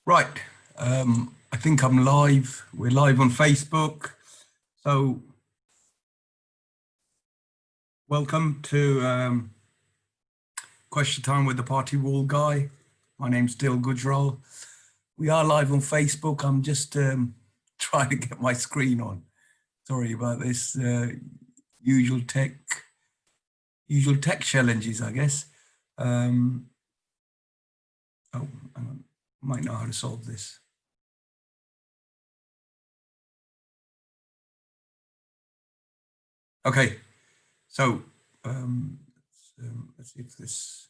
Right, I think I'm live. We're live on Facebook. So welcome to Question Time with the Party Wall Guy. My name's Dil Gujral. We are live on Facebook. I'm just trying to get my screen on. Sorry about this. Usual tech challenges, I guess. Oh, hang on. Might know how to solve this. Okay, so let's see if this.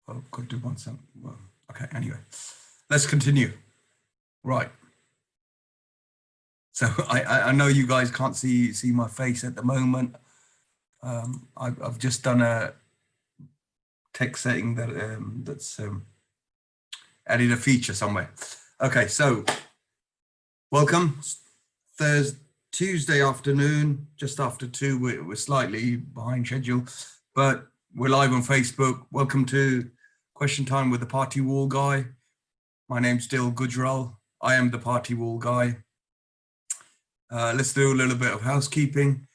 Oh, could do one some. Well, okay. Anyway, let's continue. Right. So I know you guys can't see my face at the moment. I've just done a text setting that that's added a feature somewhere. Okay, so welcome. Tuesday afternoon, just after 2. We're slightly behind schedule, but we're live on Facebook. Welcome to Question Time with the Party Wall Guy. My name's Dil Gujral. I am the Party Wall Guy. Let's do a little bit of housekeeping.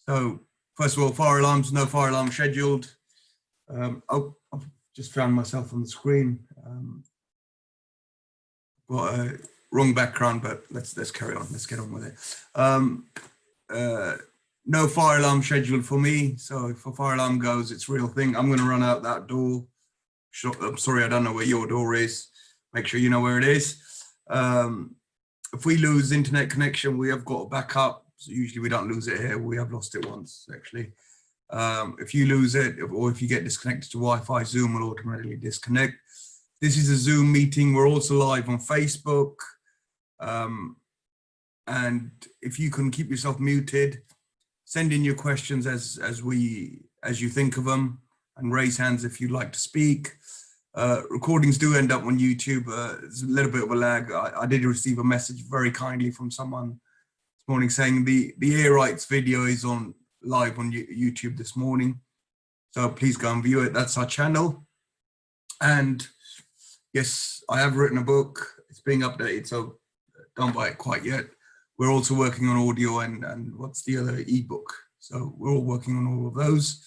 So first of all, fire alarms, no fire alarm scheduled. Oh, I've just found myself on the screen. Got a wrong background, but let's carry on. Let's get on with it. No fire alarm scheduled for me. So if a fire alarm goes, it's a real thing. I'm going to run out that door. I'm sorry, I don't know where your door is. Make sure you know where it is. If we lose internet connection, we have got a backup. So usually we don't lose it here. We have lost it once, actually. If you lose it, or if you get disconnected to Wi-Fi, Zoom will automatically disconnect. This is a Zoom meeting. We're also live on Facebook. And if you can keep yourself muted, send in your questions as you think of them, and raise hands if you'd like to speak. Recordings do end up on YouTube. There's a little bit of a lag. I did receive a message very kindly from someone this morning saying the Air Rights video is on live on YouTube this morning. So please go and view it. That's our channel. And yes, I have written a book. It's being updated, so don't buy it quite yet. We're also working on audio and what's the other ebook. So we're all working on all of those.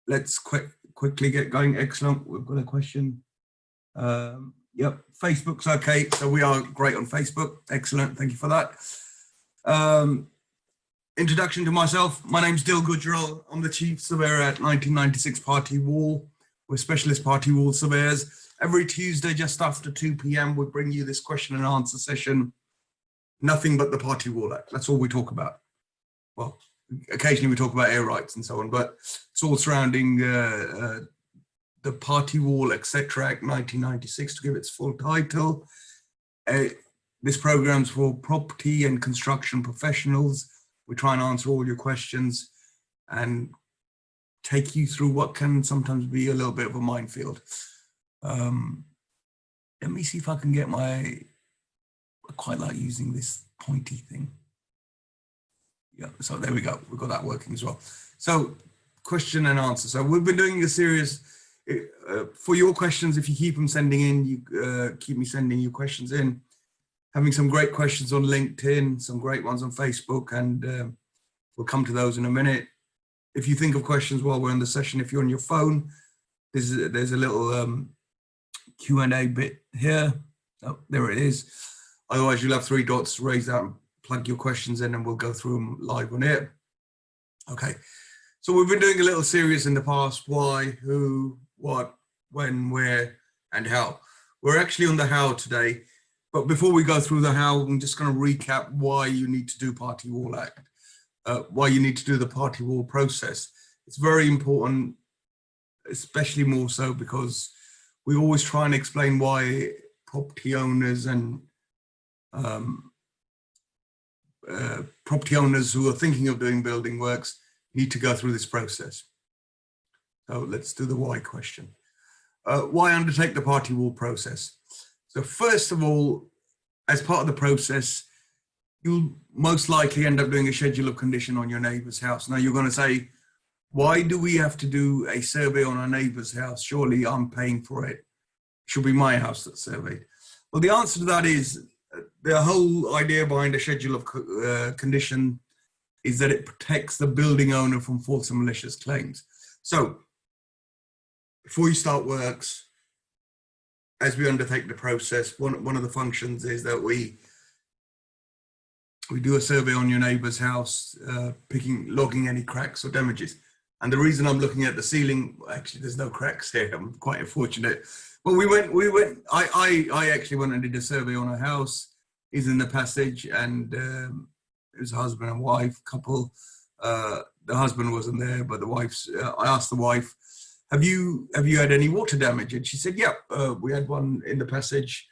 Let's quickly get going. Excellent. We've got a question. Yep, Facebook's okay. So we are great on Facebook. Excellent. Thank you for that. Introduction to myself. My name's Dil Gujral. I'm the Chief Surveyor at 1996 Party Wall. We're specialist party wall surveyors. Every Tuesday, just after 2 p.m., we bring you this question and answer session. Nothing but the Party Wall Act. That's all we talk about. Well, occasionally we talk about air rights and so on, but it's all surrounding the Party Wall, etc. Act 1996 to give its full title. This program's for property and construction professionals. We try and answer all your questions and take you through what can sometimes be a little bit of a minefield. Let me see if I can get I quite like using this pointy thing. Yeah, so there we go. We've got that working as well. So question and answer. So we've been doing a series for your questions. If you keep them sending in, you keep me sending your questions in. Having some great questions on LinkedIn, some great ones on Facebook, and we'll come to those in a minute. If you think of questions while we're in the session, if you're on your phone, there's a little Q&A bit here. Oh, there it is. Otherwise, you'll have 3 dots. Raise that and plug your questions in, and we'll go through them live on air. Okay. So we've been doing a little series in the past: why, who, what, when, where, and how. We're actually on the how today. But before we go through the how, I'm just going to recap why you need to do Party Wall Act, why you need to do the Party Wall process. It's very important, especially more so because we always try and explain why property owners and property owners who are thinking of doing building works need to go through this process. So let's do the why question. Why undertake the Party Wall process? So first of all, as part of the process, you'll most likely end up doing a schedule of condition on your neighbour's house. Now you're going to say, Why do we have to do a survey on our neighbour's house? Surely I'm paying for it. It should be my house that's surveyed. Well, the answer to that is the whole idea behind a schedule of condition is that it protects the building owner from false and malicious claims. So before you start works, as we undertake the process, one of the functions is that we do a survey on your neighbour's house, logging any cracks or damages. And the reason I'm looking at the ceiling, actually, there's no cracks here. I'm quite unfortunate. But I actually went and did a survey on a house. Is in the passage, and it was a husband and wife couple. The husband wasn't there, but the wife's. I asked the wife, "Have you had any water damage?" And she said, "Yeah, we had one in the passage.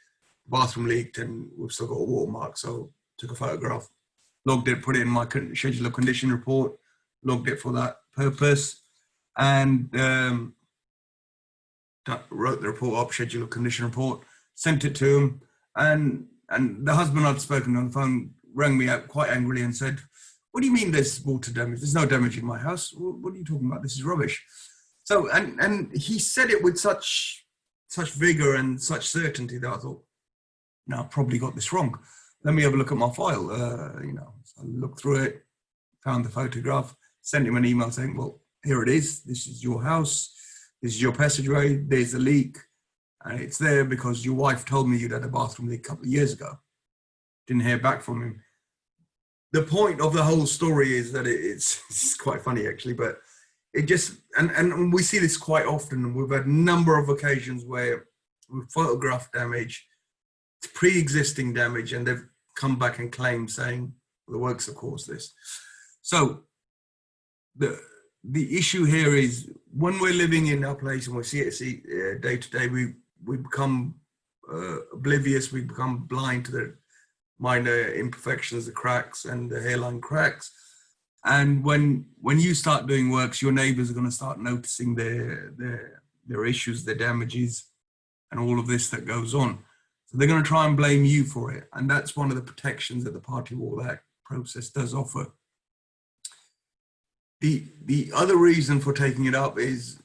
Bathroom leaked, and we've still got a watermark." So took a photograph, logged it, put it in my schedule of condition report, logged it for that purpose, and wrote the report up, schedule of condition report, sent it to him, and the husband I'd spoken on the phone rang me out quite angrily and said, "What do you mean there's water damage? There's no damage in my house. What are you talking about? This is rubbish." So, and he said it with such vigor and such certainty that I thought, no, I've probably got this wrong. Let me have a look at my file. So I looked through it, found the photograph, sent him an email saying, "Well, here it is. This is your house. This is your passageway. There's a leak. And it's there because your wife told me you'd had a bathroom leak a couple of years ago." Didn't hear back from him. The point of the whole story is that it's quite funny, actually, but it just, and we see this quite often. We've had a number of occasions where we've photographed damage, it's pre-existing damage, and they've come back and claimed saying, well, the works have caused this. So the issue here is when we're living in our place and we see it day to day, we become oblivious, we become blind to the minor imperfections, the cracks and the hairline cracks. And when you start doing works, your neighbors are going to start noticing their issues, their damages, and all of this that goes on. So they're going to try and blame you for it. And that's one of the protections that the Party Wall Act process does offer. The other reason for taking it up is,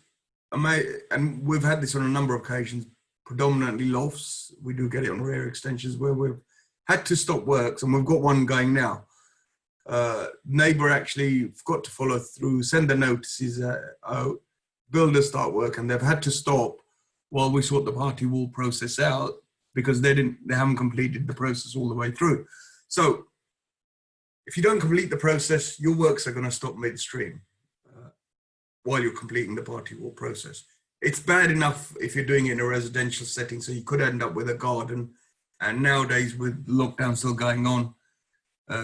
and we've had this on a number of occasions, predominantly lofts. We do get it on rare extensions where we've had to stop works, and we've got one going now. Neighbour actually forgot to follow through, send the notices out, builders start work, and they've had to stop while we sort the party wall process out because they haven't completed the process all the way through. So if you don't complete the process, your works are going to stop midstream while you're completing the party wall process. It's bad enough if you're doing it in a residential setting, so you could end up with a garden. And nowadays, with lockdown still going on,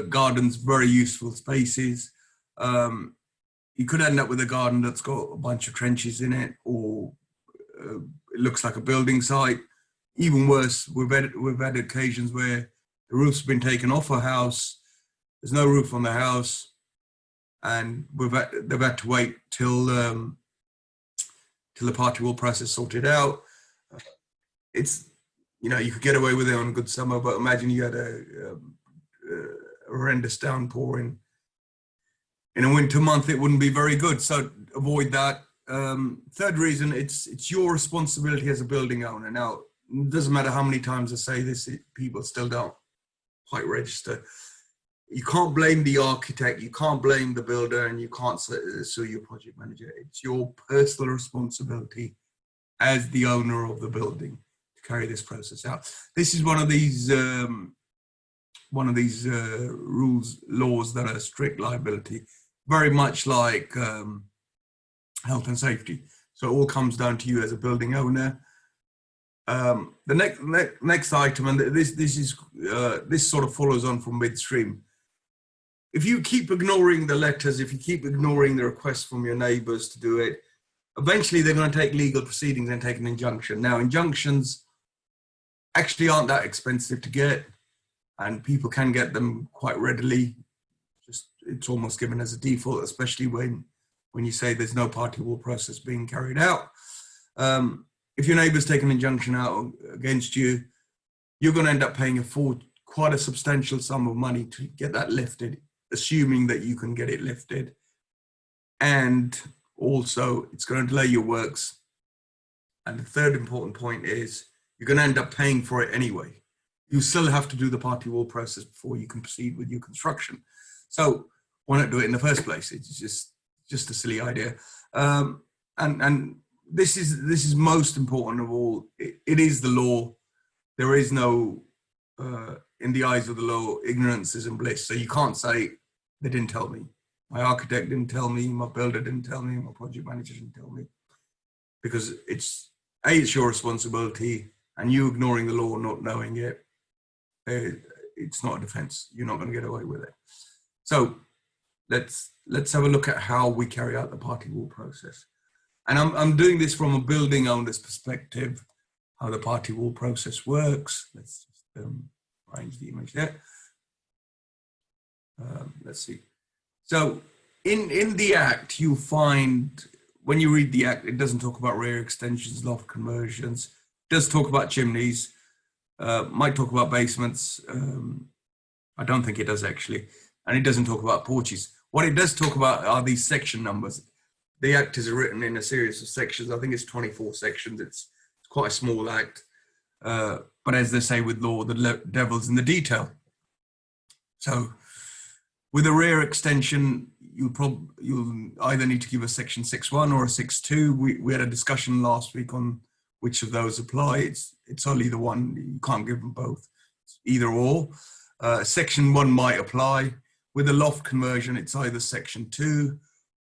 gardens, very useful spaces. You could end up with a garden that's got a bunch of trenches in it, or it looks like a building site. Even worse, we've had occasions where the roof's been taken off a house, there's no roof on the house, and they've had to wait till the party wall process sorted out. It's, you could get away with it on a good summer, but imagine you had a horrendous downpour in a winter month, it wouldn't be very good. So avoid that. Third reason, it's your responsibility as a building owner. Now, it doesn't matter how many times I say this, people still don't quite register. You can't blame the architect, you can't blame the builder, and you can't sue your project manager. It's your personal responsibility as the owner of the building to carry this process out. This is one of these laws that are strict liability, very much like health and safety. So it all comes down to you as a building owner. The next item, and this sort of follows on from midstream. If you keep ignoring the letters, if you keep ignoring the requests from your neighbors to do it, eventually they're going to take legal proceedings and take an injunction. Now, injunctions actually aren't that expensive to get, and people can get them quite readily. It's almost given as a default, especially when you say there's no party wall process being carried out. If your neighbor's take an injunction out against you, you're going to end up paying quite a substantial sum of money to get that lifted, assuming that you can get it lifted. And also it's going to delay your works. And the third important point is you're going to end up paying for it anyway. You still have to do the party wall process before you can proceed with your construction. So why not do it in the first place? It's just a silly idea. And this is most important of all. It is the law. There is no, in the eyes of the law, ignorance isn't bliss. So you can't say, they didn't tell me. My architect didn't tell me, my builder didn't tell me, my project manager didn't tell me. Because it's your responsibility, and you ignoring the law, not knowing it, it's not a defense. You're not going to get away with it. So let's have a look at how we carry out the party wall process. And I'm doing this from a building owner's perspective, how the party wall process works. Let's just arrange the image there. Let's see. So in the Act, you'll find, when you read the Act, it doesn't talk about rear extensions, loft conversions. It does talk about chimneys, might talk about basements. I don't think it does actually. And it doesn't talk about porches. What it does talk about are these section numbers. The Act is written in a series of sections. I think it's 24 sections. It's quite a small Act. But as they say with law, the devil's in the detail. So with a rear extension, you'll either need to give a section 6.1 or a 6.2. We had a discussion last week on which of those apply. It's only the one. You can't give them both. It's either or. Section 1 might apply. With a loft conversion, it's either section 2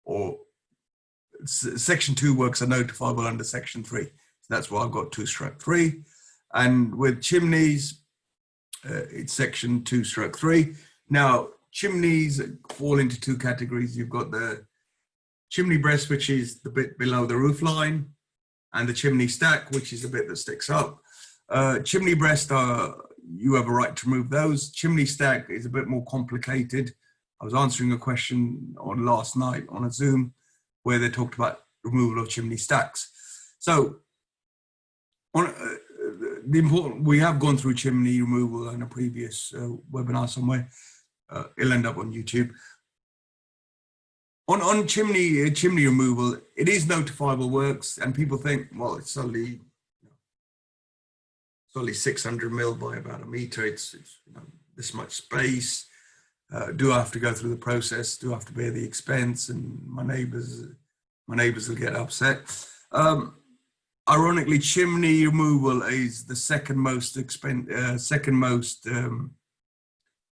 or section 2 works are notifiable under section 3. So that's why I've got 2/3. And with chimneys, it's section 2/3. Now, chimneys fall into two categories. You've got the chimney breast, which is the bit below the roof line, and the chimney stack, which is the bit that sticks up. Chimney breast you have a right to remove those. Chimney stack is a bit more complicated. I was answering a question on last night on a Zoom where they talked about removal of chimney stacks. So on we have gone through chimney removal in a previous webinar somewhere. It'll end up on YouTube. On chimney removal, it is notifiable works, and people think, well, it's only 600 mil by about a meter. It's this much space. Do I have to go through the process? Do I have to bear the expense? And my neighbors will get upset. Ironically, chimney removal is the second most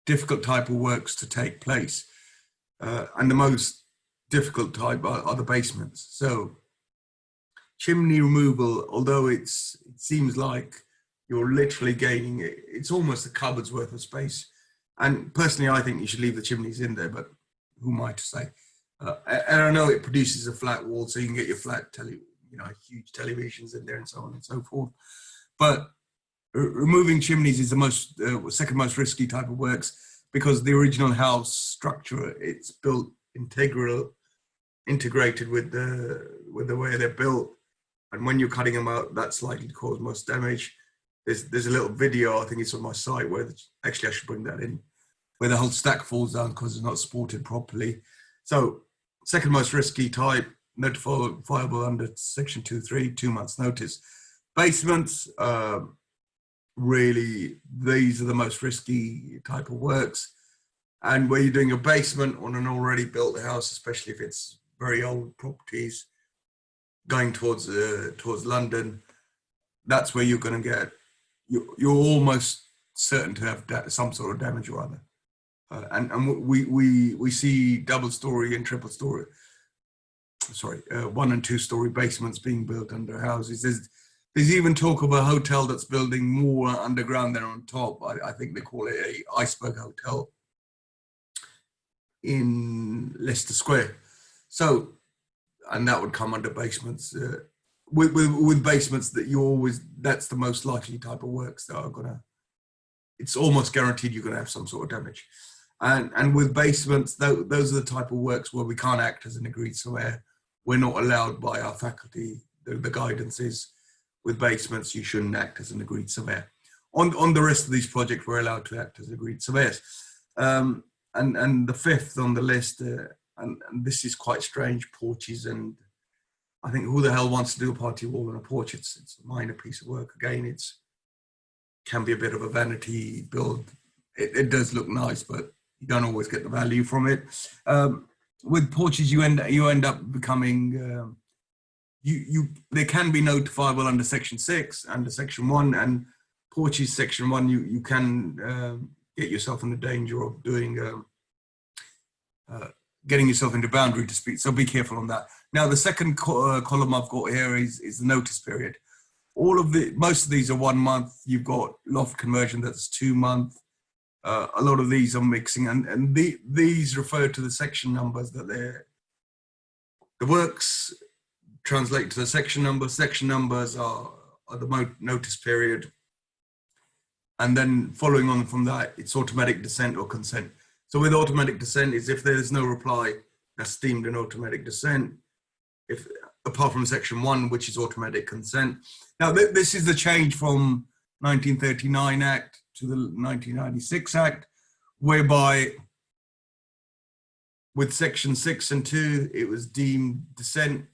difficult type of works to take place, and the most difficult type are the basements. So chimney removal, although it seems like you're literally gaining it, it's almost a cupboard's worth of space. And personally, I think you should leave the chimneys in there, but who am I to say? And I know it produces a flat wall, so you can get your huge televisions in there and so on and so forth. But removing chimneys is the second most risky type of works, because the original house structure, it's built integrated with the way they're built. And when you're cutting them out, that's likely to cause most damage. There's a little video, I think it's on my site, where actually I should bring that in, where the whole stack falls down because it's not supported properly. So second most risky type, notifiable under section 2.3, 2 months notice. Basements, really, these are the most risky type of works. And where you're doing a basement on an already built house, especially if it's very old properties going towards London, that's where you're going to get, you're almost certain to have some sort of damage or other. And we see double story and triple story, 1 and 2 story basements being built under houses. There's even talk of a hotel that's building more underground than on top. I think they call it a iceberg hotel in Leicester Square. So, and that would come under basements. With basements, that's the most likely type of works that are gonna, it's almost guaranteed you're gonna have some sort of damage. And with basements, those are the type of works where we can't act as an agreed surveyor. We're not allowed by our faculty. The guidance is, with basements, you shouldn't act as an agreed surveyor. On the rest of these projects, we're allowed to act as agreed surveyors. And the fifth on the list, and this is quite strange, porches and I think who the hell wants to do a party wall on a porch? It's a minor piece of work. Again, can be a bit of a vanity build. It does look nice, but you don't always get the value from it. With porches, you end up becoming they can be notifiable under Section 6, under Section 1, and porches Section 1. You can get yourself in the danger of doing getting yourself into boundary disputes. So be careful on that. Now, the second column I've got here is the notice period. Most of these are 1 month. You've got loft conversion, that's 2 month. A lot of these are mixing, and these refer to the section numbers that the works translate to the section numbers. Section numbers are the notice period. And then following on from that, it's automatic dissent or consent. So with automatic dissent is if there's no reply, that's deemed an automatic dissent. If apart from Section 1, which is automatic consent. Now, this is the change from 1939 Act to the 1996 Act, whereby with Section 6 and 2, it was deemed dissent.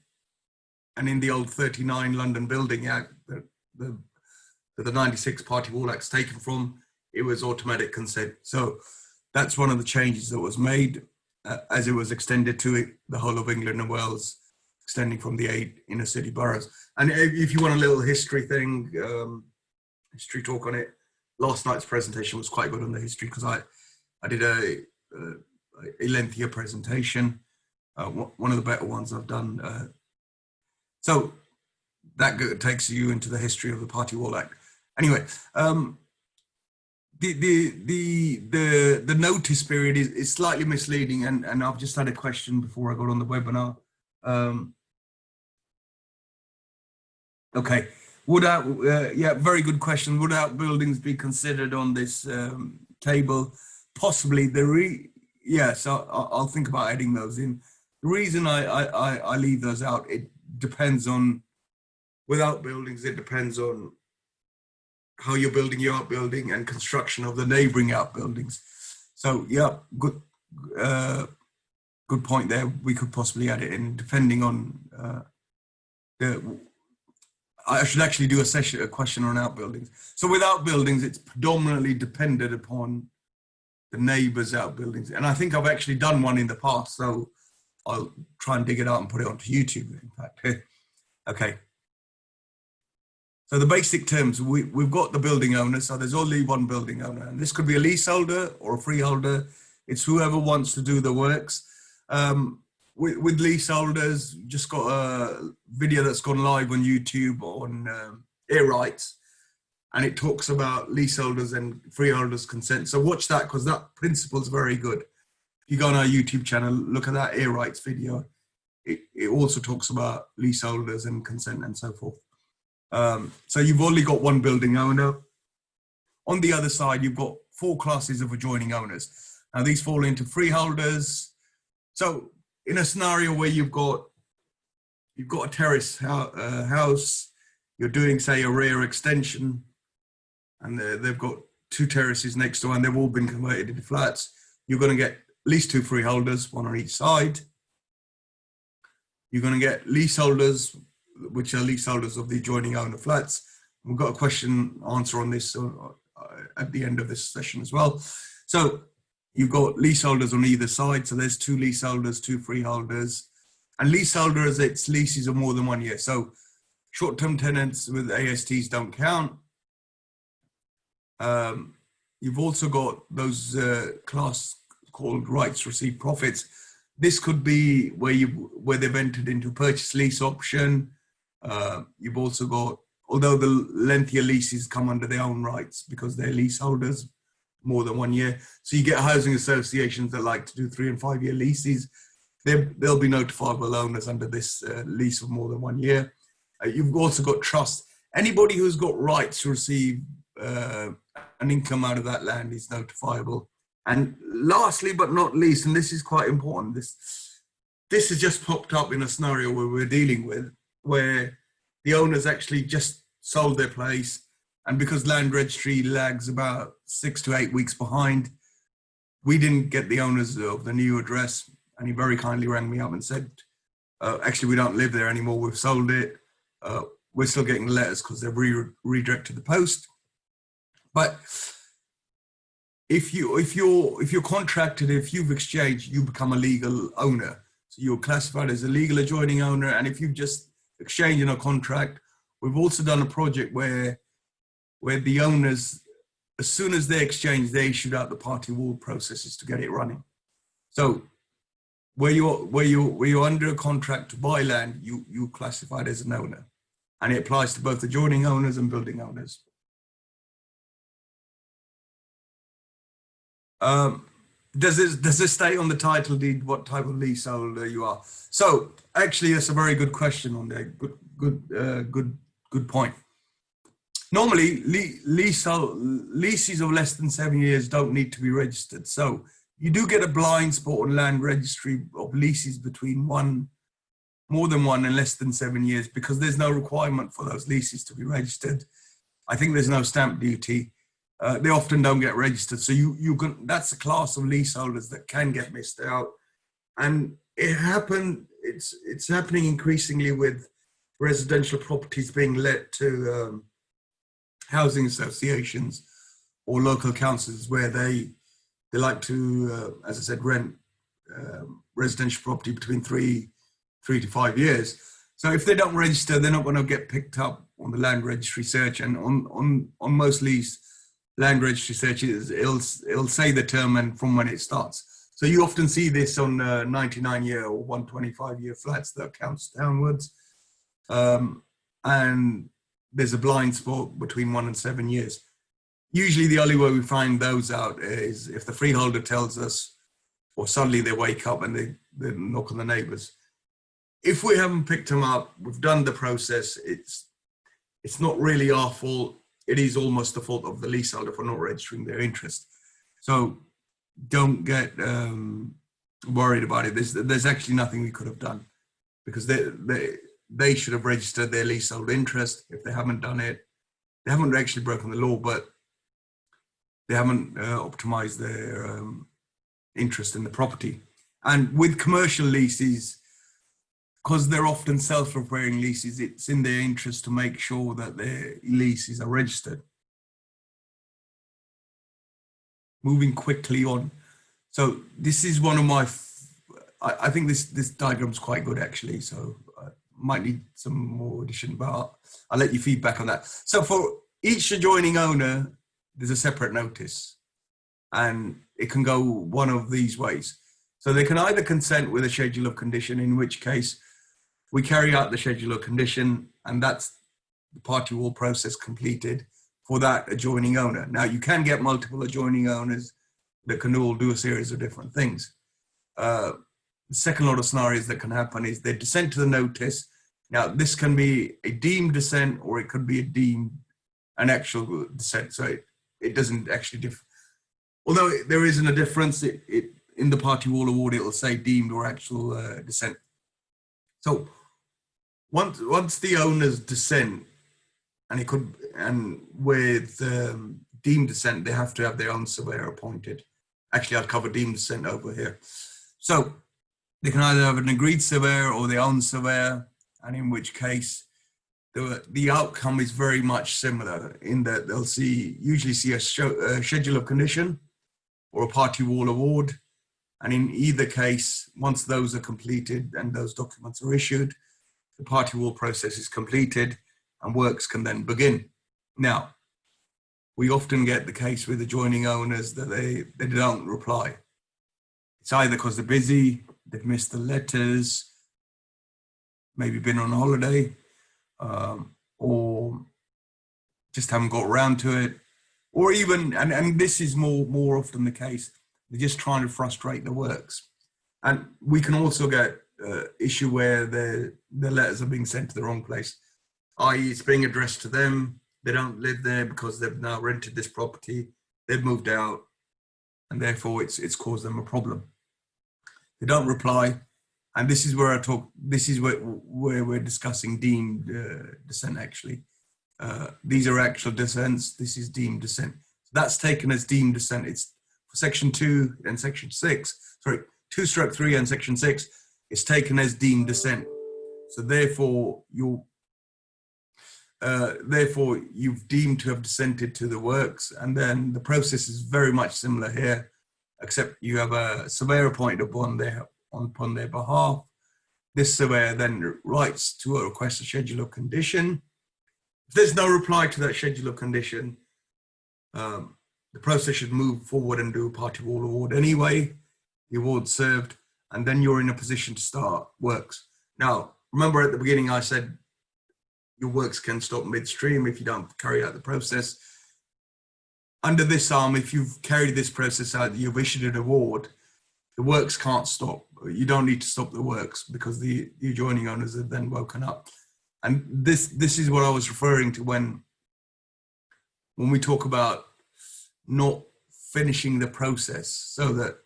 And in the old 39 London Building Act, that the 96 Party Wall Act's taken from, it was automatic consent. So that's one of the changes that was made as it was extended to the whole of England and Wales, extending from the 8 inner city boroughs. And if you want a little history thing, history talk on it, last night's presentation was quite good on the history because I did a lengthier presentation, one of the better ones I've done. So that takes you into the history of the Party Wall Act. Anyway, the notice period is slightly misleading, and I've just had a question before I got on the webinar. Okay, yeah, very good question. Would outbuildings be considered on this table? Possibly. Yes, I'll think about adding those in. The reason I leave those out, it depends on, with outbuildings, it depends on how you're building your outbuilding and construction of the neighboring outbuildings. So yeah, good point there. We could possibly add it in, depending on I should actually do a question on outbuildings. So with outbuildings, it's predominantly dependent upon the neighbours' outbuildings. And I think I've actually done one in the past, so I'll try and dig it out and put it onto YouTube, in fact. Okay. So the basic terms, we've got the building owner, so there's only one building owner. And this could be a leaseholder or a freeholder. It's whoever wants to do the works. With leaseholders, just got a video that's gone live on YouTube on air rights, and it talks about leaseholders and freeholders' consent. So watch that, because that principle is very good. If you go on our YouTube channel, look at that air rights video. It also talks about leaseholders and consent and so forth. So you've only got one building owner. On the other side, you've got 4 classes of adjoining owners. Now these fall into freeholders. So in a scenario where you've got a terrace house, you're doing, say, a rear extension, and they've got 2 terraces next to, and they've all been converted into flats, you're going to get at least 2 freeholders, 1 on each side. You're going to get leaseholders, which are leaseholders of the adjoining owner flats. We've got a question answer on this at the end of this session as well. So you've got leaseholders on either side. So there's 2 leaseholders, 2 freeholders. And leaseholders, it's leases of more than 1 year. So short-term tenants with ASTs don't count. You've also got those class called rights to receive profits. This could be where they've entered into a purchase lease option. You've also got, although the lengthier leases come under their own rights because they're leaseholders more than 1 year. So you get housing associations that like to do 3 and 5 year leases. They'll be notifiable owners under this lease of more than 1 year. You've also got trust. Anybody who's got rights to receive an income out of that land is notifiable. And lastly, but not least, and this is quite important, this has just popped up in a scenario where we're dealing with, where the owners actually just sold their place, and because land registry lags about 6 to 8 weeks behind, we didn't get the owners of the new address, and he very kindly rang me up and said, Actually, we don't live there anymore. We've sold it. We're still getting letters because they've redirected the post. But if you're contracted, if you've exchanged, you become a legal owner. So you're classified as a legal adjoining owner. And if you've just exchanged in a contract, we've also done a project where the owners, as soon as they exchange, they issued out the party wall processes to get it running. So where you're under a contract to buy land, you classified as an owner, and it applies to both adjoining owners and building owners. Does this state on the title deed what type of leaseholder you are? So actually, that's a very good question on there. Good point. Normally, leases of less than 7 years don't need to be registered. So you do get a blind spot on land registry of leases between more than one and less than 7 years, because there's no requirement for those leases to be registered. I think there's no stamp duty. They often don't get registered. So that's a class of leaseholders that can get missed out. And it's happening increasingly with residential properties being let to housing associations or local councils, where they like to, as I said, rent residential property between three to 5 years. So if they don't register, they're not going to get picked up on the land registry search. And on most land registry searches, it'll say the term and from when it starts. So you often see this on 99-year or 125-year flats that counts downwards. And there's a blind spot between 1 and 7 years. Usually the only way we find those out is if the freeholder tells us, or suddenly they wake up and they knock on the neighbors. If we haven't picked them up, we've done the process, it's not really our fault. It is almost the fault of the leaseholder for not registering their interest. So don't get worried about it. There's actually nothing we could have done, because they should have registered their leasehold interest. If they haven't done it, they haven't actually broken the law, but they haven't optimized their interest in the property. And with commercial leases, because they're often self-repairing leases, it's in their interest to make sure that their leases are registered. Moving quickly on. So this is one of my, I think this diagram is quite good actually, so might need some more addition, but I'll let you feedback on that. So for each adjoining owner, there's a separate notice, and it can go one of these ways. So they can either consent with a schedule of condition, in which case we carry out the schedule of condition, and that's the party wall process completed for that adjoining owner. Now you can get multiple adjoining owners that can all do a series of different things. The second lot of scenarios that can happen is they dissent to the notice. Now this can be a deemed dissent, or it could be an actual dissent. So it doesn't actually differ. Although there isn't a difference, in the party wall award, it will say deemed or actual dissent. So once the owners dissent, and with deemed dissent, they have to have their own surveyor appointed. Actually, I'll cover deemed dissent over here. So they can either have an agreed surveyor or their own surveyor, and in which case the outcome is very much similar, in that they'll usually see a schedule of condition or a party wall award. And in either case, once those are completed and those documents are issued, the party wall process is completed and works can then begin. Now, we often get the case with adjoining owners that they don't reply. It's either because they're busy, they've missed the letters, maybe been on holiday, or just haven't got around to it, or even, and this is more often the case, they're just trying to frustrate the works. And we can also get issue where the letters are being sent to the wrong place, i.e. it's being addressed to them, they don't live there because they've now rented this property, they've moved out, and therefore it's caused them a problem. They don't reply, and this is where where we're discussing deemed dissent actually. These are actual dissents, this is deemed dissent. That's taken as deemed dissent. It's for section 2 and section 6, sorry, 2/3 and section 6. it's taken as deemed descent. So therefore, you've deemed to have descended to the works, and then the process is very much similar here, except you have a surveyor appointed upon their behalf. This surveyor then writes to a request a schedule of condition. If there's no reply to that schedule of condition, the process should move forward and do a party wall award anyway. The award served, and then you're in a position to start works. Now, remember at the beginning I said your works can stop midstream if you don't carry out the process. Under this arm, if you've carried this process out, you've issued an award, the works can't stop. You don't need to stop the works because the adjoining owners have then woken up. And this is what I was referring to when we talk about not finishing the process, so that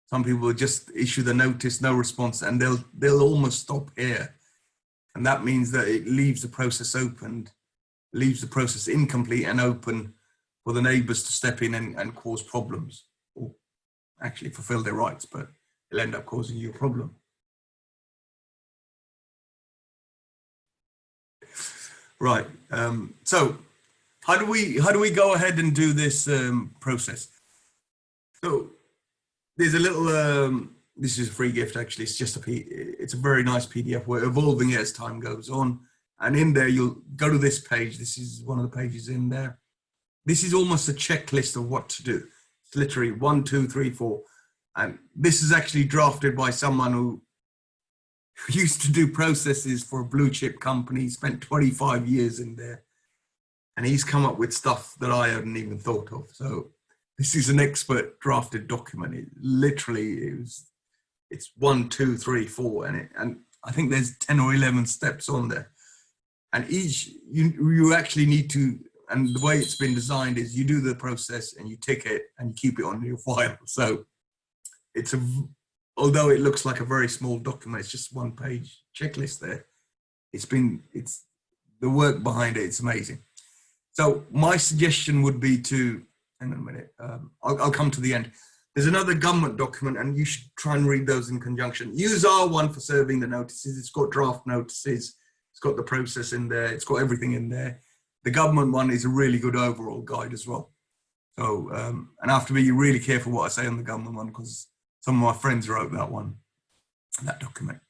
some people will just issue the notice, no response, and they'll almost stop here. And that means that it leaves the process open, leaves the process incomplete and open for the neighbours to step in and cause problems, or actually fulfill their rights, but it'll end up causing you a problem. Right. So how do we go ahead and do this process? So there's a little. This is a free gift, actually. It's just it's a very nice PDF. We're evolving it as time goes on, and in there you'll go to this page. This is one of the pages in there. This is almost a checklist of what to do. It's literally 1, 2, 3, 4, and this is actually drafted by someone who used to do processes for a blue chip company, spent 25 years in there, and he's come up with stuff that I hadn't even thought of. So this is an expert drafted document. It literally it's 1, 2, 3, 4, and I think there's 10 or 11 steps on there, and each you actually need to. And the way it's been designed is you do the process and you tick it and you keep it on your file. So it's although it looks like a very small document, it's just 1 page checklist there. It's the work behind it. It's amazing. So my suggestion would be to, hang on a minute, I'll come to the end. There's another government document, and you should try and read those in conjunction. Use R1 for serving the notices. It's got draft notices. It's got the process in there. It's got everything in there. The government one is a really good overall guide as well. So, and I have to be really careful what I say on the government one, because some of my friends wrote that document.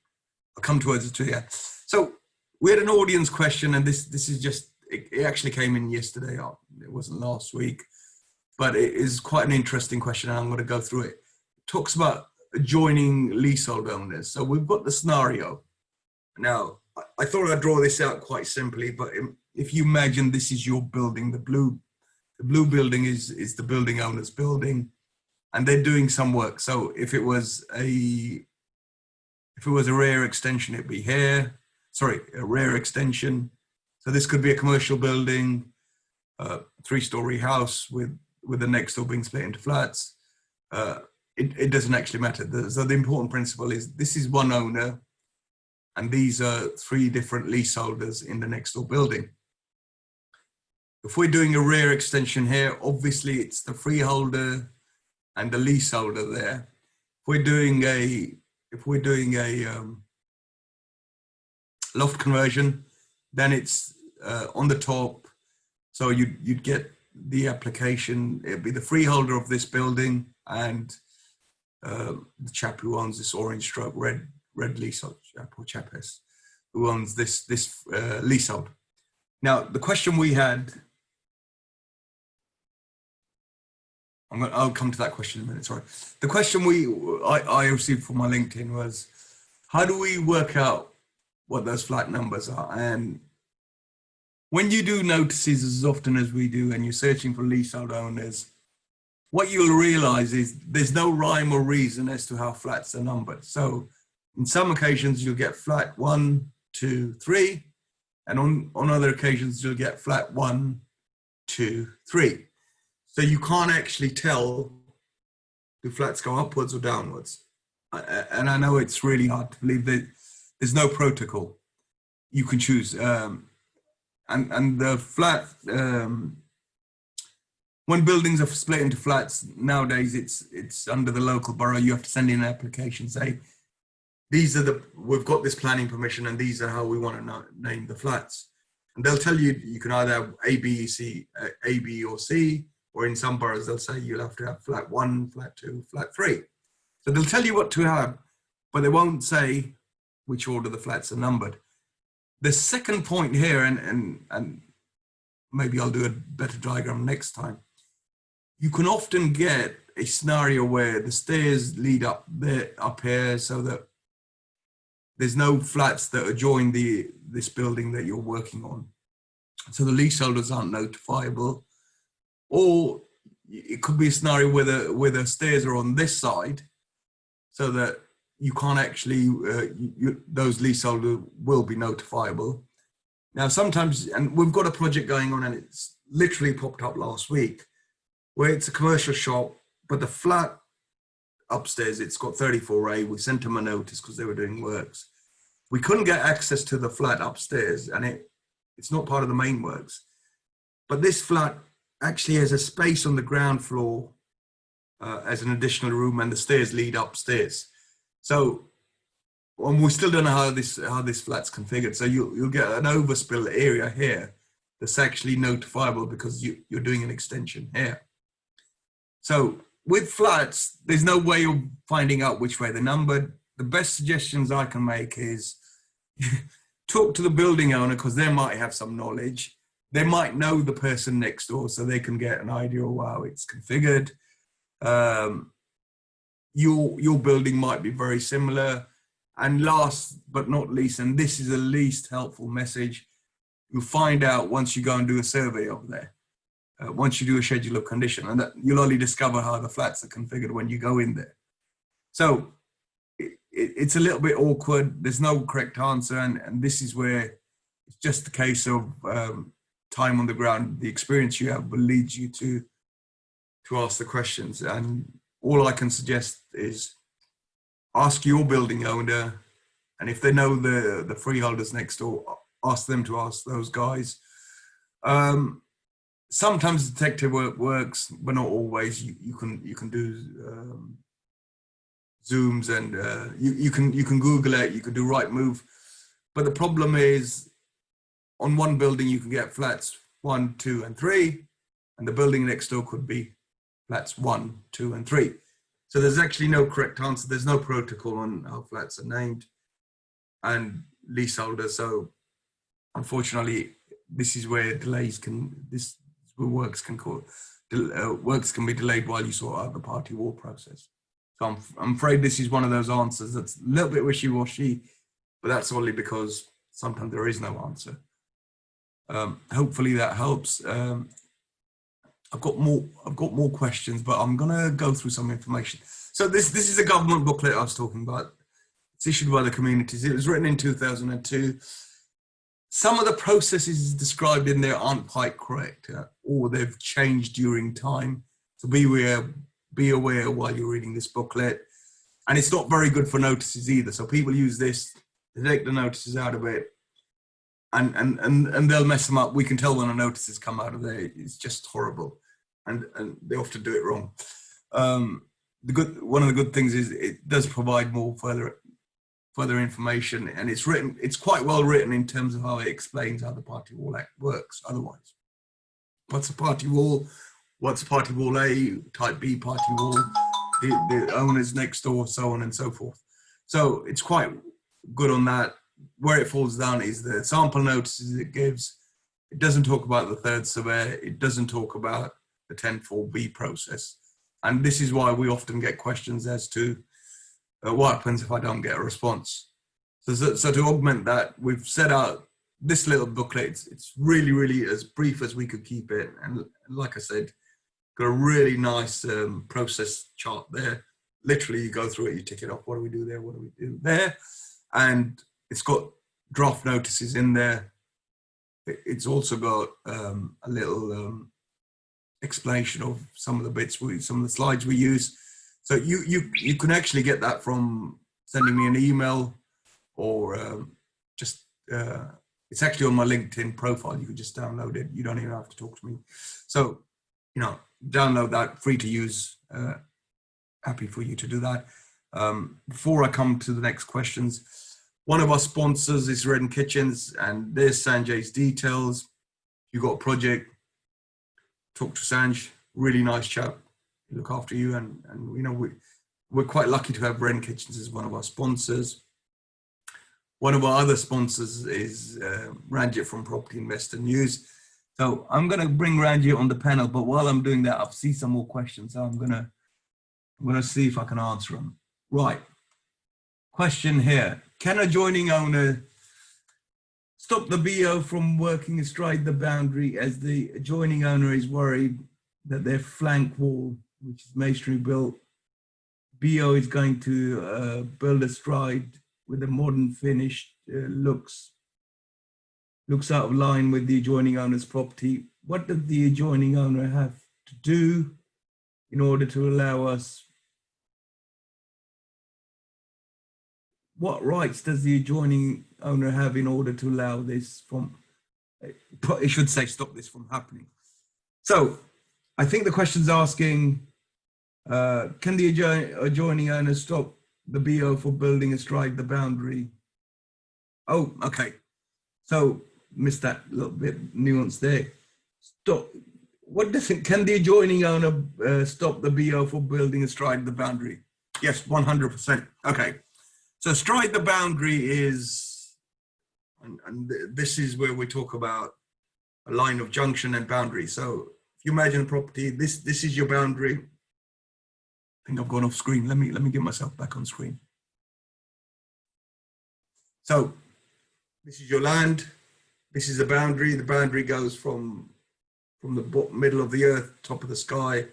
I'll come to it too. So we had an audience question, and this is just, it actually came in yesterday. It wasn't last week, but it is quite an interesting question, and I'm going to go through it. It talks about adjoining leasehold owners. So we've got the scenario. Now, I thought I'd draw this out quite simply, but if you imagine this is your building, the blue building is the building owner's building, and they're doing some work. So if it was a rear extension, it'd be here. Sorry, a rear extension. So this could be a commercial building, a 3-story house with the next door being split into flats. It doesn't actually matter. So the important principle is this is one owner, and these are 3 different leaseholders in the next door building. If we're doing a rear extension here, obviously it's the freeholder and the leaseholder there. If we're doing a loft conversion, then it's on the top. So you'd get the application. It'd be the freeholder of this building and the chap who owns this orange stroke red leasehold, chap or chapess, who owns this leasehold. Now the question we had. I'll come to that question in a minute, sorry. The question I received from my LinkedIn was, how do we work out what those flat numbers are? And when you do notices as often as we do, and you're searching for leasehold owners, what you'll realize is there's no rhyme or reason as to how flats are numbered. So in some occasions you'll get flat 1, 2, 3, and on other occasions you'll get flat 1, 2, 3. So you can't actually tell do flats go upwards or downwards. And I know it's really hard to believe that there's no protocol. You can choose. And the flat, when buildings are split into flats, nowadays it's under the local borough. You have to send in an application, say, we've got this planning permission and these are how we want to name the flats. And they'll tell you, you can either have A, B, C, A, B or C, or in some boroughs, they'll say you'll have to have flat 1, flat 2, flat 3. So they'll tell you what to have, but they won't say which order the flats are numbered. The second point here, and maybe I'll do a better diagram next time, you can often get a scenario where the stairs lead up there, up here, so that there's no flats that adjoin this building that you're working on. So the leaseholders aren't notifiable. Or it could be a scenario where the stairs are on this side, so that you can't actually, those leaseholders will be notifiable. Now, sometimes, and we've got a project going on and it's literally popped up last week, where it's a commercial shop, but the flat upstairs, it's got 34A. We sent them a notice because they were doing works. We couldn't get access to the flat upstairs, and it's not part of the main works. But this flat actually has a space on the ground floor as an additional room, and the stairs lead upstairs. So, and we still don't know how this flat's configured. So you'll get an overspill area here that's actually notifiable because you're doing an extension here. So with flats, there's no way of finding out which way they're numbered. The best suggestions I can make is talk to the building owner, because they might have some knowledge. They might know the person next door, so they can get an idea of how it's configured. Your building might be very similar. And last but not least, and this is the least helpful message, you'll find out once you go and do a survey over there. Once you do a schedule of condition, and that you'll only discover how the flats are configured when you go in there. So it's a little bit awkward. There's no correct answer, and this is where it's just a case of time on the ground. The experience you have will lead you to ask the questions. And all I can suggest is ask your building owner, and if they know the freeholders next door, ask them to ask those guys. Sometimes detective work works, but not always. You can do Zooms, and you can Google it. You can do Rightmove, but the problem is, on one building you can get flats 1, 2, and 3, and the building next door could be flats 1, 2, and 3. So there's actually no correct answer. There's no protocol on how flats are named and leaseholders. So unfortunately, this is where works can be delayed while you sort out the party wall process. So I'm afraid this is one of those answers that's a little bit wishy-washy, but that's only because sometimes there is no answer. Hopefully that helps. I've got more questions, but I'm gonna go through some information. So this is a government booklet I was talking about. It's issued by the communities. It was written in 2002. Some of the processes described in there aren't quite correct, or they've changed during time. So be aware while you're reading this booklet. And it's not very good for notices either. So people use this to take the notices out of it, and they'll mess them up. We can tell when a notice has come out of there. It's just horrible, and they often do it wrong. One of the good things is it does provide more further information, and it's quite well written in terms of how it explains how the Party Wall Act works. Otherwise, what's a party wall? What's party wall A, type B party wall, the owners next door, so on and so forth. So it's quite good on that. Where it falls down is the sample notices it gives. It doesn't talk about the third survey. It doesn't talk about the 10.4B process. And this is why we often get questions as to what happens if I don't get a response. So to augment that, we've set out this little booklet. It's really, really as brief as we could keep it. And like I said, got a really nice process chart there. Literally, you go through it, you tick it off. What do we do there? What do we do there? And it's got draft notices in there. It's also got a little explanation of some of the bits, some of the slides we use. So you can actually get that from sending me an email, or it's actually on my LinkedIn profile. You can just download it. You don't even have to talk to me. So, download that, free to use. Happy for you to do that. Before I come to the next questions, one of our sponsors is Redden Kitchens, and there's Sanjay's details. You got a project, talk to Sanj, really nice chap, look after you, and you know, we're quite lucky to have Redden Kitchens as one of our sponsors. One of our other sponsors is Ranjit from Property Investor News. So I'm going to bring Ranjit on the panel, but while I'm doing that, I've seen some more questions. So I'm going to see if I can answer them. Right. Question here. Can a adjoining owner stop the BO from working astride the boundary as the adjoining owner is worried that their flank wall, which is masonry built, BO is going to build astride with a modern finish, looks out of line with the adjoining owner's property? What does the adjoining owner have to do in order to allow us? What rights does the adjoining owner have in order to allow this from, I should say, stop this from happening? So I think the question's asking, can the adjoining owner stop the BO for building astride the boundary? Oh, okay. So missed that little bit nuance there. Stop. What does it, can the adjoining owner stop the BO for building astride the boundary? Yes, 100%. Okay. So astride the boundary is, and this is where we talk about a line of junction and boundary. So if you imagine a property, this is your boundary. I think I've gone off screen. Let me get myself back on screen. So this is your land. This is a boundary. The boundary goes from the middle of the earth, top of the sky.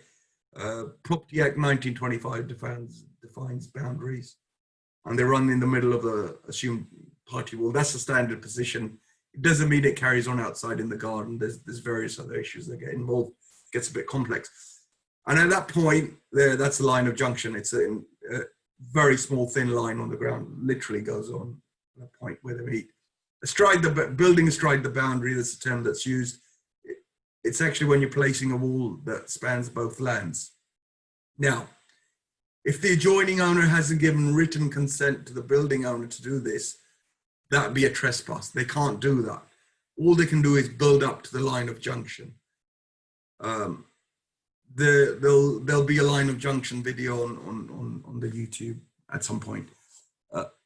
Property Act 1925 defines boundaries, and they run in the middle of the assumed party wall. That's the standard position. It doesn't mean it carries on outside in the garden. There's various other issues that get involved. It gets a bit complex. And at that point, that's a line of junction. It's a very small, thin line on the ground, literally goes on a point where they meet. Building astride the boundary, that's the term that's used. It's actually when you're placing a wall that spans both lands. Now, if the adjoining owner hasn't given written consent to the building owner to do this, that'd be a trespass. They can't do that. All they can do is build up to the line of junction. There'll be a line of junction video on the YouTube at some point.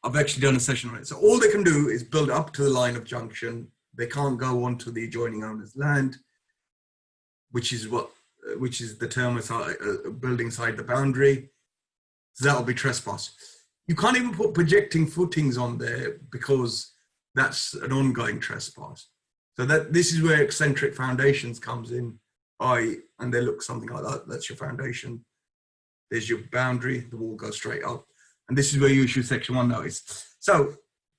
I've actually done a session on it. So all they can do is build up to the line of junction. They can't go onto the adjoining owner's land, which is the term of building inside the boundary. So that'll be trespass. You can't even put projecting footings on there because that's an ongoing trespass. So this is where eccentric foundations comes in. And they look something like that. That's your foundation. There's your boundary. The wall goes straight up. And this is where you issue Section 1 notice. So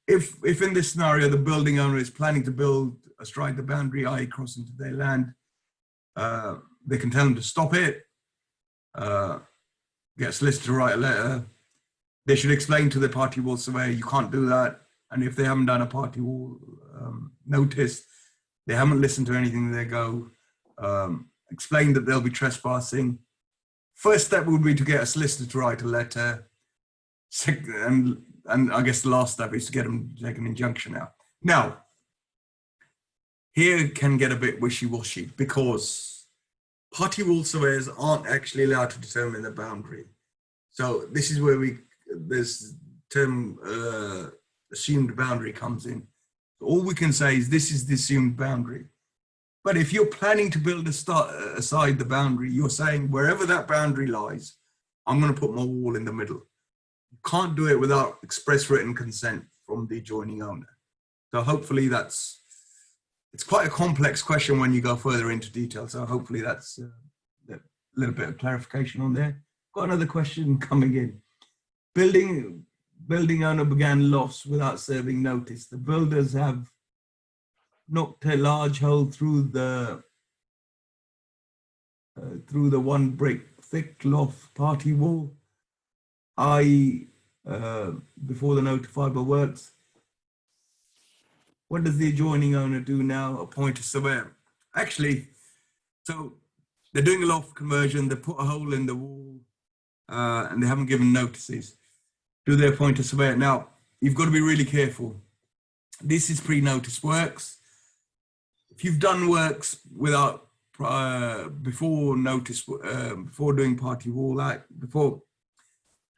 if in this scenario, the building owner is planning to build astride the boundary, i.e. cross into their land, they can tell them to stop it, get a solicitor to write a letter. They should explain to the party wall surveyor, you can't do that. And if they haven't done a party wall notice, they haven't listened to anything, they go, explain that they'll be trespassing. First step would be to get a solicitor to write a letter. And I guess the last step is to get them to take an injunction out. Now, here it can get a bit wishy-washy because party wall surveyors aren't actually allowed to determine the boundary. So this is where this term assumed boundary comes in. All we can say is this is the assumed boundary. But if you're planning to build aside the boundary, you're saying wherever that boundary lies, I'm going to put my wall in the middle. You can't do it without express written consent from the adjoining owner. So hopefully it's quite a complex question when you go further into detail. So hopefully that's a little bit of clarification on there. Got another question coming in. Building owner began lofts without serving notice. The builders have knocked a large hole through the 1 brick thick loft party wall, i.e. before the notifiable works. What does the adjoining owner do now? Appoint a surveyor. Actually, so they're doing a loft conversion, they put a hole in the wall, and they haven't given notices. do they appoint a surveyor? Now, you've got to be really careful. This is pre-notice works. If you've done works without before notice, before doing Party Wall Act, before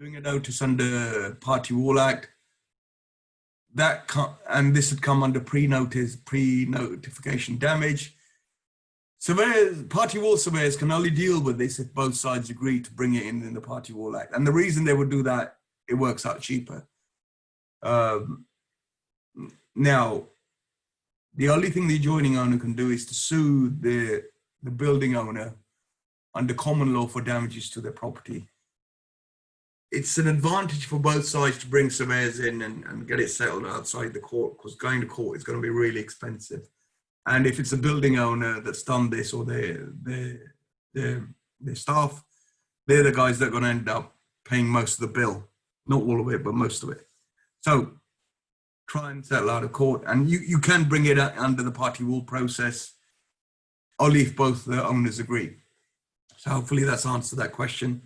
doing a notice under Party Wall Act, and this would come under pre-notification damage. Surveyors, Party Wall surveyors can only deal with this if both sides agree to bring it in the Party Wall Act. And the reason they would do that, it works out cheaper. Now, the only thing the adjoining owner can do is to sue the building owner under common law for damages to their property. It's an advantage for both sides to bring surveyors in and get it settled outside the court, because going to court is going to be really expensive. And if it's a building owner that's done this, or their staff, they're the guys that are going to end up paying most of the bill. Not all of it, but most of it. So try and settle out of court. And you can bring it under the Party Wall process, only if both the owners agree. So hopefully that's answered that question.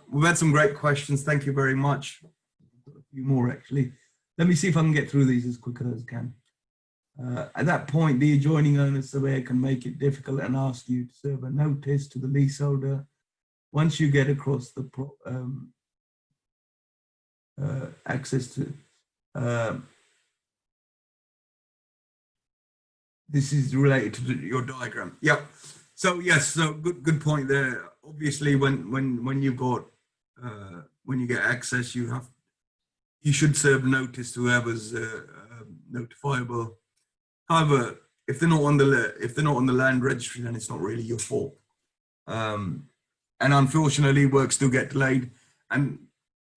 We've had some great questions. Thank you very much. A few more, actually. Let me see if I can get through these as quickly as I can. At that point, the adjoining owner surveyor can make it difficult and ask you to serve a notice to the leaseholder. Once you get across the access to, this is related to your diagram. Yep. So yes, so good point there. Obviously, when you get access, you should serve notice to whoever's notifiable. However, if they're not on the land registry, then it's not really your fault. And unfortunately, works do get delayed. And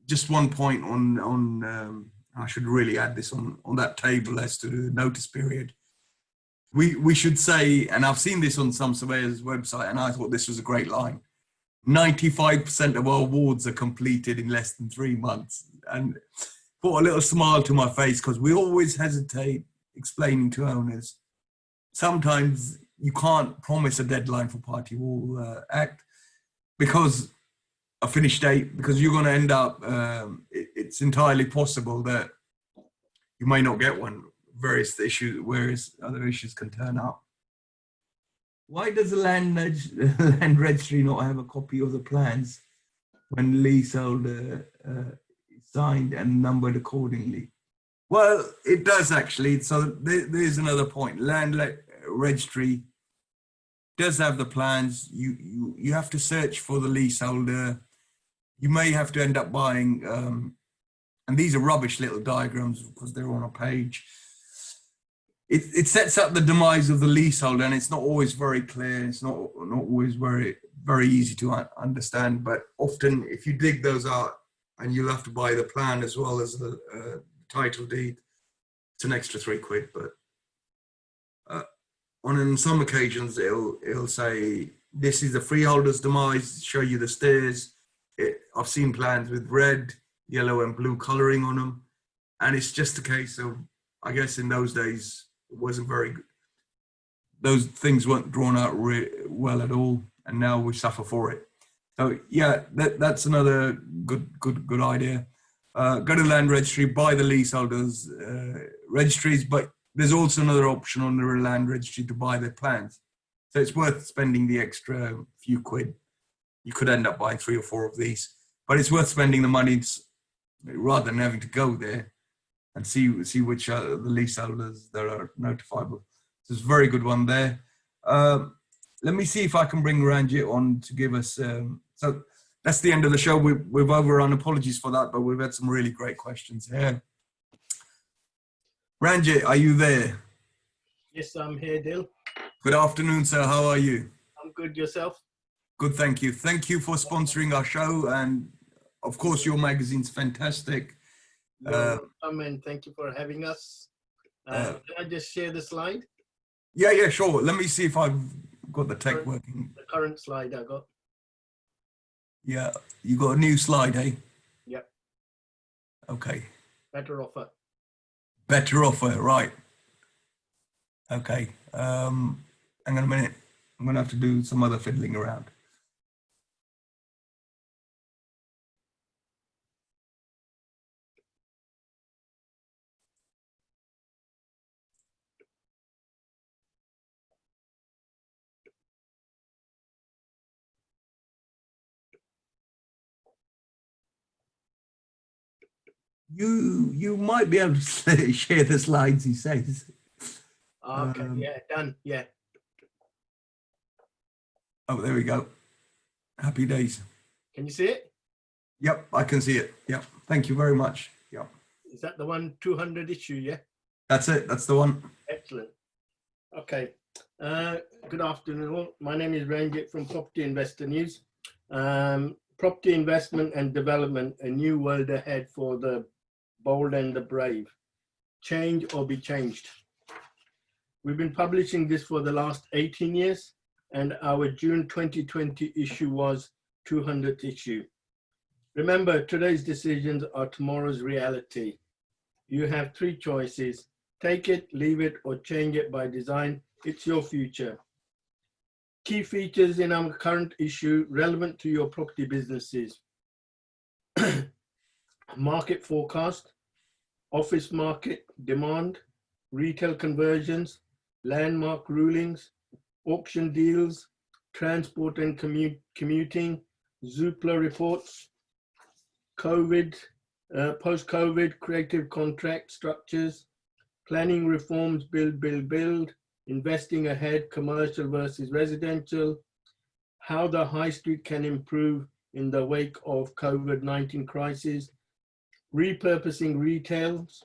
just one point on I should really add this on that table as to the notice period. We should say, and I've seen this on some surveyors' website, and I thought this was a great line. 95% of our awards are completed in less than 3 months, and put a little smile to my face, because we always hesitate explaining to owners. Sometimes you can't promise a deadline for Party Wall Act because a finish date, because you're going to end up, it's entirely possible that you may not get one. Various issues, whereas other issues can turn up. Why does the land registry not have a copy of the plans when leaseholder signed and numbered accordingly? Well, it does actually. So there's another point. Land registry does have the plans. You have to search for the leaseholder. You may have to end up buying, and these are rubbish little diagrams because they're on a page. It sets up the demise of the leaseholder, and it's not always very clear. It's not always very easy to understand. But often, if you dig those out, and you'll have to buy the plan as well as the title deed, it's an extra £3. But on some occasions, it'll say this is the freeholder's demise. Show you the stairs. I've seen plans with red, yellow, and blue colouring on them, and it's just a case of, I guess, in those days, it wasn't very good. Those things weren't drawn out well at all, and now we suffer for it. So yeah, that's another good idea. Go to the land registry, buy the leaseholders' registries, but there's also another option on the land registry to buy their plans. So it's worth spending the extra few quid. You could end up buying 3 or 4 of these, but it's worth spending the money rather than having to go there and see which are the leaseholders that are notifiable. So it's a very good one there. Let me see if I can bring Ranjit on to give us, so that's the end of the show. We've overrun, apologies for that, but we've had some really great questions here. Ranjit, are you there? Yes, I'm here, Dil. Good afternoon, sir. How are you? I'm good. Yourself? Good, thank you. Thank you for sponsoring our show, and of course, your magazine's fantastic. And thank you for having us. Can I just share the slide? Yeah, sure. Let me see if I've got the tech working. The current slide I got. Yeah, you got a new slide, eh? Yep. Okay. Better offer. Better offer, right. Okay. Hang on a minute. I'm going to have to do some other fiddling around. You might be able to share the slides, he says. Okay, yeah, done, yeah. Oh, there we go. Happy days. Can you see it? Yep, I can see it. Yep, thank you very much. Yep. Is that the one 200 issue, yeah? That's it, that's the one. Excellent. Okay. Good afternoon all. My name is Ranjit from Property Investor News. Property investment and development, a new world ahead for the bold and the brave. Change or be changed. We've been publishing this for the last 18 years, and our June 2020 issue was 200th issue. Remember, today's decisions are tomorrow's reality. You have three choices: take it, leave it, or change it by design. It's your future. Key features in our current issue relevant to your property businesses. Market forecast, office market demand, retail conversions, landmark rulings, auction deals, transport and commuting, Zoopla reports, COVID, post-COVID creative contract structures, planning reforms, build, investing ahead, commercial versus residential, how the high street can improve in the wake of COVID-19 crisis, repurposing retails,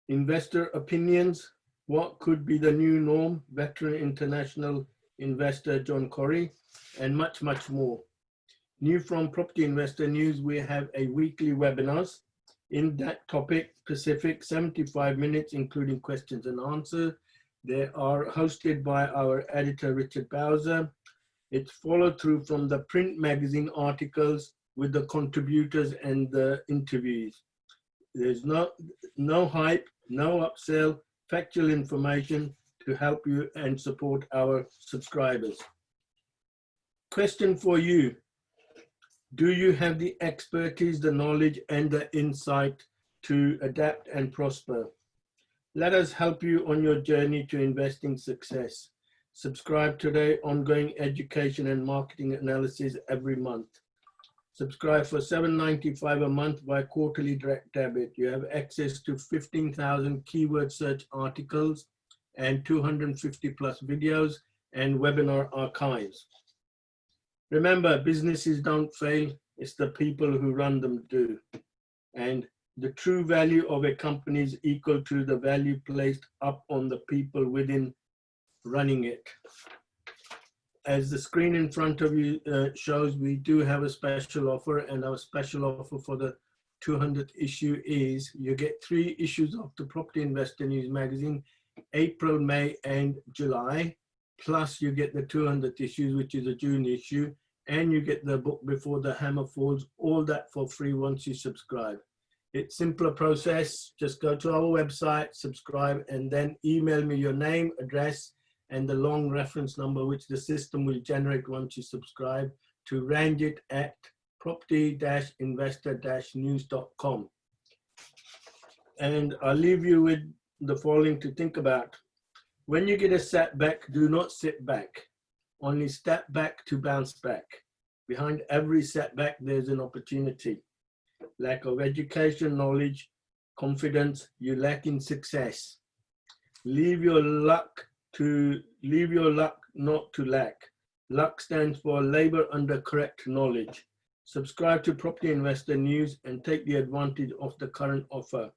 investor opinions, what could be the new norm, veteran international investor John Corrie, and much, much more. New from Property Investor News, we have a weekly webinars in that topic, specific 75 minutes, including questions and answers. They are hosted by our editor, Richard Bowser. It's followed through from the print magazine articles with the contributors and the interviews. There's no hype, no upsell, factual information to help you and support our subscribers. Question for you. Do you have the expertise, the knowledge, and the insight to adapt and prosper? Let us help you on your journey to investing success. Subscribe today, ongoing education and marketing analysis every month. Subscribe for $7.95 a month by quarterly direct debit. You have access to 15,000 keyword search articles and 250 plus videos and webinar archives. Remember, businesses don't fail, it's the people who run them do. And the true value of a company is equal to the value placed up on the people within running it. As the screen in front of you shows, we do have a special offer, and our special offer for the 200th issue is you get 3 issues of the Property Investor News magazine, April, May, and July. Plus you get the 200th issue, which is a June issue, and you get the book Before the Hammer Falls, all that for free once you subscribe. It's simpler process. Just go to our website, subscribe, and then email me your name, address, and the long reference number, which the system will generate once you subscribe, to ranjit@property-investor-news.com. And I'll leave you with the following to think about. When you get a setback, do not sit back. Only step back to bounce back. Behind every setback, there's an opportunity. Lack of education, knowledge, confidence, you lack in success. Leave your luck not to lack. Luck stands for labor under correct knowledge. Subscribe to Property Investor News and take the advantage of the current offer.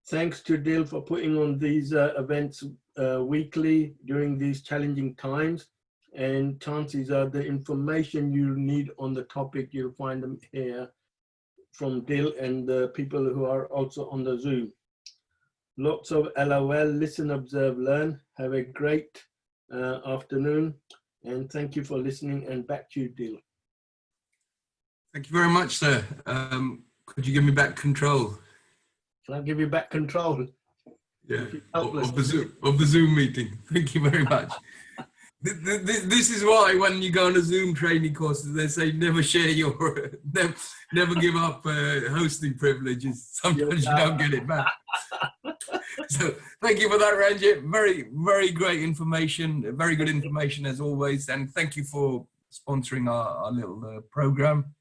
Thanks to Dil for putting on these events weekly during these challenging times. And chances are the information you need on the topic, you'll find them here from Dil and the people who are also on the Zoom. Lots of LOL, listen, observe, learn. Have a great afternoon, and thank you for listening, and back to you, Dil. Thank you very much, sir. Could you give me back control? Can I give you back control? Yeah, of the Zoom meeting. Thank you very much. This is why when you go on a Zoom training courses, they say never share your, never give up hosting privileges. Sometimes you don't get it back. So thank you for that, Ranjit. Very, very great information. Very good information as always. And thank you for sponsoring our little program.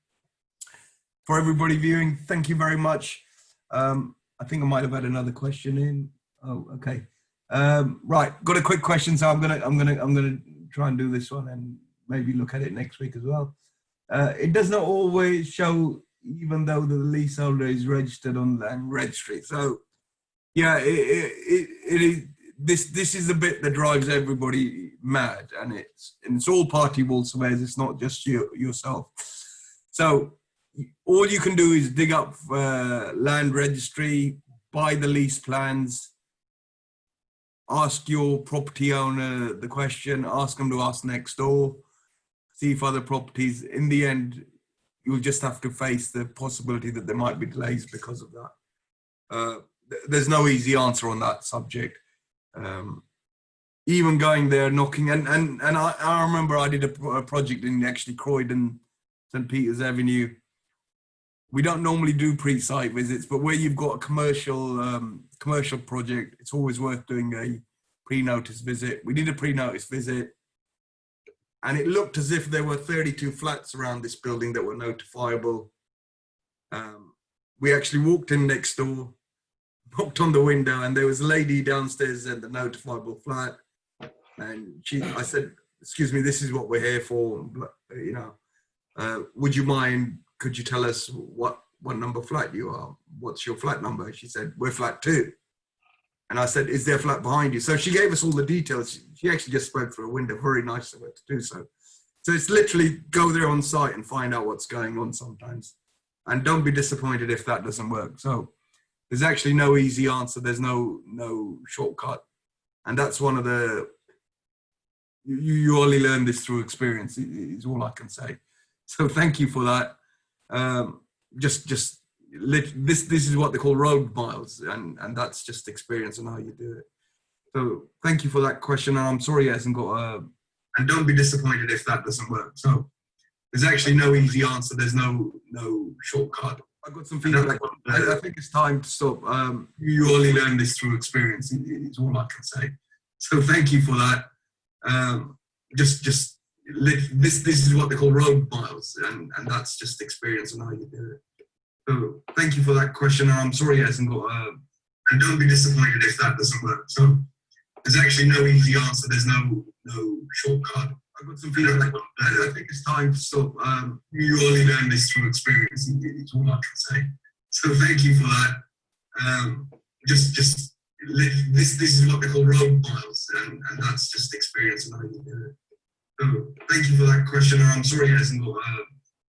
for everybody viewing, thank you very much. I think I might have had another question in. Oh, okay. Right, got a quick question, so I'm gonna try and do this one and maybe look at it next week as well. It does not always show, even though the leaseholder is registered on land registry. So, yeah, it is. This is the bit that drives everybody mad, and it's all party wall surveyors. It's not just yourself. So all you can do is dig up land registry, buy the lease plans, ask your property owner the question, ask them to ask next door, see if other properties. In the end, you'll just have to face the possibility that there might be delays because of that. There's no easy answer on that subject. Even going there, knocking, and I remember I did a project in actually Croydon, St. Peter's Avenue. We don't normally do pre-site visits, but where you've got a commercial project, it's always worth doing a pre-notice visit. We did a pre-notice visit, and it looked as if there were 32 flats around this building that were notifiable. We actually walked in next door, knocked on the window, and there was a lady downstairs in the notifiable flat. And I said, "Excuse me, this is what we're here for. You know, would you mind? Could you tell us what number flat you are? What's your flat number?" She said, "We're flat 2." And I said, "Is there a flat behind you?" So she gave us all the details. She actually just spoke through a window. Very nice of her to do so. So it's literally go there on site and find out what's going on sometimes. And don't be disappointed if that doesn't work. So there's actually no easy answer. There's no shortcut. And that's one of the, you only learn this through experience, is all I can say. So thank you for that. This is what they call road miles, and that's just experience and how you do it. So thank you for that question, and I'm sorry it hasn't got a, and don't be disappointed if that doesn't work. So there's actually no easy answer. There's no shortcut. I got some feedback. I think it's time to stop. You only learn this through experience, is all I can say. So thank you for that. This is what they call road miles, and that's just experience and how you do it. So thank you for that question, and I'm sorry it hasn't got a, and don't be disappointed if that doesn't work. So there's actually no easy answer. There's no shortcut. I got some feedback. I think it's time to stop. You only learn this through experience, is all I can say. So thank you for that. This is what they call road miles, and that's just experience and how you do it. So thank you for that question, and I'm sorry it hasn't got a,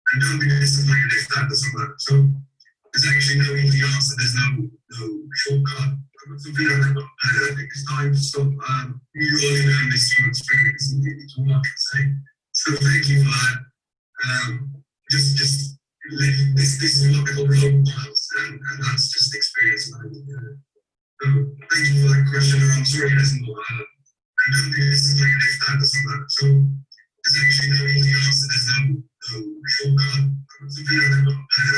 and don't be disappointed if that doesn't work. So there's actually no easy answer. There's no shortcut. I got some feedback. I think it's time to stop. You only learn this through experience, is all I can say. So thank you for that. This is what they call road miles, and that's just experience and how you do it. So thank you for that question, and I'm sorry it hasn't got a, and don't be disappointed if that doesn't work. So there's actually no easy answer. There's no shortcut. I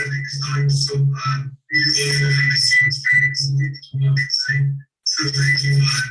think it's time to stop. You only learn this through experience, is all I can say. So thank you for that.